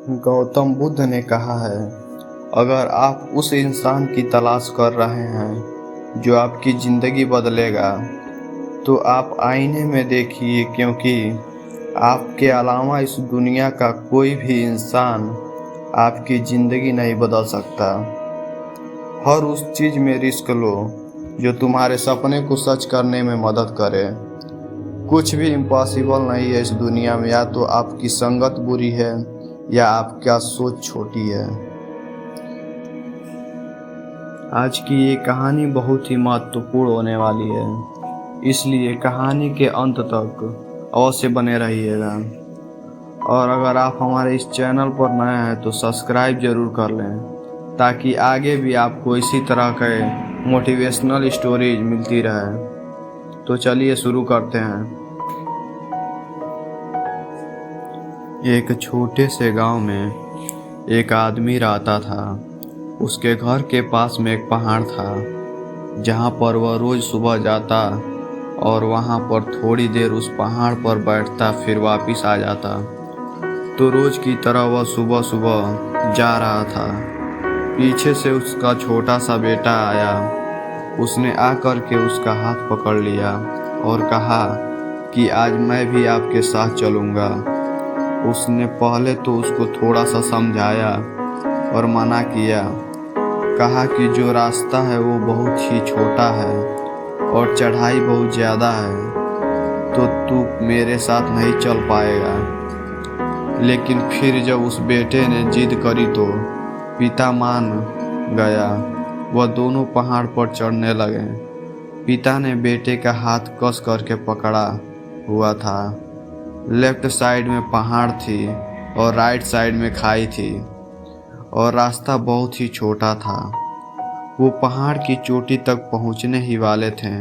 गौतम बुद्ध ने कहा है, अगर आप उस इंसान की तलाश कर रहे हैं जो आपकी ज़िंदगी बदलेगा, तो आप आईने में देखिए, क्योंकि आपके अलावा इस दुनिया का कोई भी इंसान आपकी ज़िंदगी नहीं बदल सकता। हर उस चीज़ में रिस्क लो जो तुम्हारे सपने को सच करने में मदद करे। कुछ भी इम्पॉसिबल नहीं है इस दुनिया में। या तो आपकी संगत बुरी है या आपका सोच छोटी है। आज की ये कहानी बहुत ही महत्वपूर्ण होने वाली है, इसलिए कहानी के अंत तक अवश्य बने रहिएगा। और अगर आप हमारे इस चैनल पर नए हैं तो सब्सक्राइब जरूर कर लें, ताकि आगे भी आपको इसी तरह के मोटिवेशनल स्टोरीज मिलती रहे। तो चलिए शुरू करते हैं। एक छोटे से गांव में एक आदमी रहता था। उसके घर के पास में एक पहाड़ था, जहां पर वह रोज सुबह जाता और वहां पर थोड़ी देर उस पहाड़ पर बैठता, फिर वापस आ जाता। तो रोज की तरह वह सुबह सुबह जा रहा था। पीछे से उसका छोटा सा बेटा आया। उसने आकर के उसका हाथ पकड़ लिया और कहा कि आज मैं भी आपके साथ चलूँगा। उसने पहले तो उसको थोड़ा सा समझाया और मना किया। कहा कि जो रास्ता है वो बहुत ही छोटा है और चढ़ाई बहुत ज़्यादा है, तो तू मेरे साथ नहीं चल पाएगा। लेकिन फिर जब उस बेटे ने जिद करी तो पिता मान गया। वह दोनों पहाड़ पर चढ़ने लगे। पिता ने बेटे का हाथ कस करके पकड़ा हुआ था। लेफ्ट साइड में पहाड़ थी और राइट साइड में खाई थी, और रास्ता बहुत ही छोटा था। वो पहाड़ की चोटी तक पहुंचने ही वाले थे,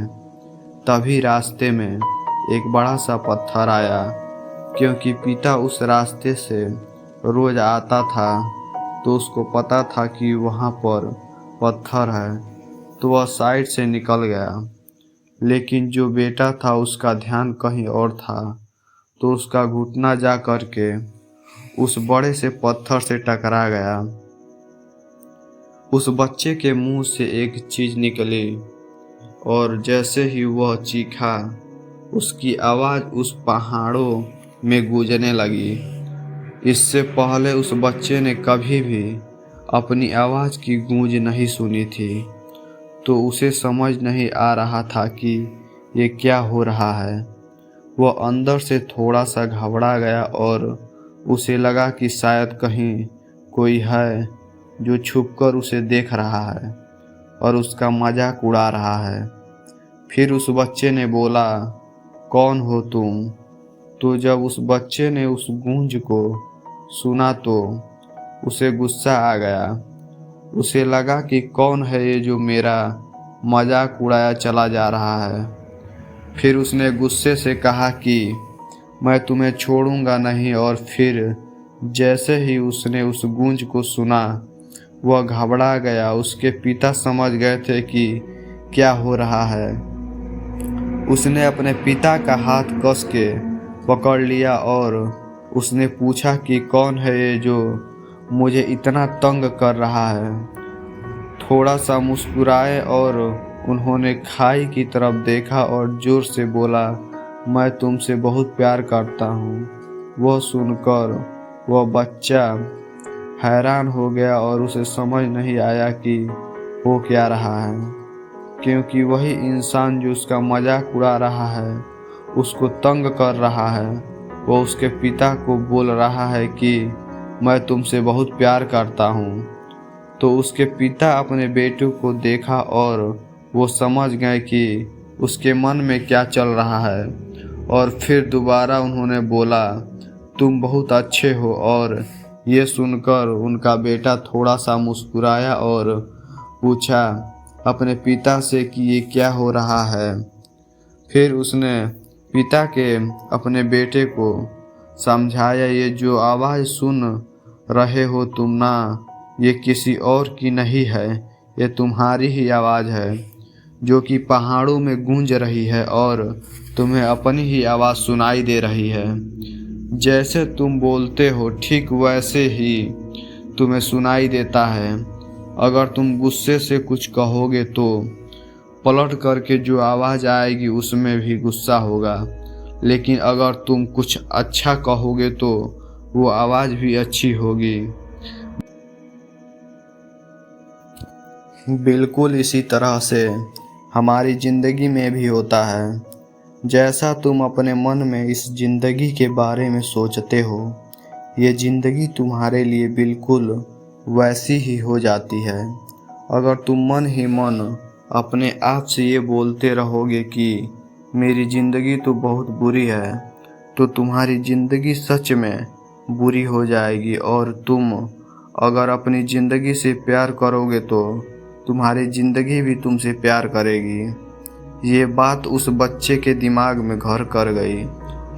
तभी रास्ते में एक बड़ा सा पत्थर आया। क्योंकि पिता उस रास्ते से रोज आता था, तो उसको पता था कि वहाँ पर पत्थर है, तो वह साइड से निकल गया। लेकिन जो बेटा था उसका ध्यान कहीं और था, तो उसका घुटना जा करके उस बड़े से पत्थर से टकरा गया। उस बच्चे के मुंह से एक चीज निकली, और जैसे ही वह चीखा, उसकी आवाज़ उस पहाड़ों में गूंजने लगी। इससे पहले उस बच्चे ने कभी भी अपनी आवाज़ की गूंज नहीं सुनी थी, तो उसे समझ नहीं आ रहा था कि ये क्या हो रहा है। वह अंदर से थोड़ा सा घबरा गया और उसे लगा कि शायद कहीं कोई है जो छुपकर उसे देख रहा है और उसका मजाक उड़ा रहा है। फिर उस बच्चे ने बोला, कौन हो तुम? तो जब उस बच्चे ने उस गूंज को सुना तो उसे गुस्सा आ गया। उसे लगा कि कौन है ये जो मेरा मजाक उड़ाया चला जा रहा है। फिर उसने गुस्से से कहा कि मैं तुम्हें छोड़ूंगा नहीं। और फिर जैसे ही उसने उस गूंज को सुना, वह घबरा गया। उसके पिता समझ गए थे कि क्या हो रहा है। उसने अपने पिता का हाथ कस के पकड़ लिया और उसने पूछा कि कौन है ये जो मुझे इतना तंग कर रहा है। थोड़ा सा मुस्कुराए और उन्होंने खाई की तरफ देखा और जोर से बोला, मैं तुमसे बहुत प्यार करता हूँ। वह सुनकर वह बच्चा हैरान हो गया और उसे समझ नहीं आया कि हो क्या रहा है, क्योंकि वही इंसान जो उसका मजाक उड़ा रहा है, उसको तंग कर रहा है, वो उसके पिता को बोल रहा है कि मैं तुमसे बहुत प्यार करता हूँ। तो उसके पिता अपने बेटे को देखा और वो समझ गए कि उसके मन में क्या चल रहा है। और फिर दोबारा उन्होंने बोला, तुम बहुत अच्छे हो। और ये सुनकर उनका बेटा थोड़ा सा मुस्कुराया और पूछा अपने पिता से कि ये क्या हो रहा है। फिर उसने पिता के अपने बेटे को समझाया, ये जो आवाज़ सुन रहे हो तुम ना, ये किसी और की नहीं है, ये तुम्हारी ही आवाज़ है, जो कि पहाड़ों में गूंज रही है और तुम्हें अपनी ही आवाज़ सुनाई दे रही है। जैसे तुम बोलते हो ठीक वैसे ही तुम्हें सुनाई देता है। अगर तुम गुस्से से कुछ कहोगे तो पलट करके जो आवाज़ आएगी उसमें भी गुस्सा होगा, लेकिन अगर तुम कुछ अच्छा कहोगे तो वो आवाज़ भी अच्छी होगी। बिल्कुल इसी तरह से हमारी ज़िंदगी में भी होता है। जैसा तुम अपने मन में इस ज़िंदगी के बारे में सोचते हो, ये ज़िंदगी तुम्हारे लिए बिल्कुल वैसी ही हो जाती है। अगर तुम मन ही मन अपने आप से ये बोलते रहोगे कि मेरी ज़िंदगी तो बहुत बुरी है, तो तुम्हारी ज़िंदगी सच में बुरी हो जाएगी। और तुम अगर अपनी ज़िंदगी से प्यार करोगे तो तुम्हारी ज़िंदगी भी तुमसे प्यार करेगी। ये बात उस बच्चे के दिमाग में घर कर गई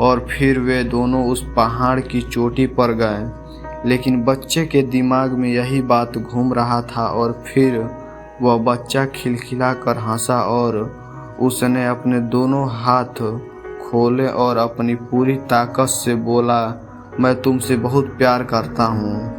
और फिर वे दोनों उस पहाड़ की चोटी पर गए। लेकिन बच्चे के दिमाग में यही बात घूम रहा था और फिर वह बच्चा खिलखिला कर हंसा और उसने अपने दोनों हाथ खोले और अपनी पूरी ताकत से बोला, मैं तुमसे बहुत प्यार करता हूँ।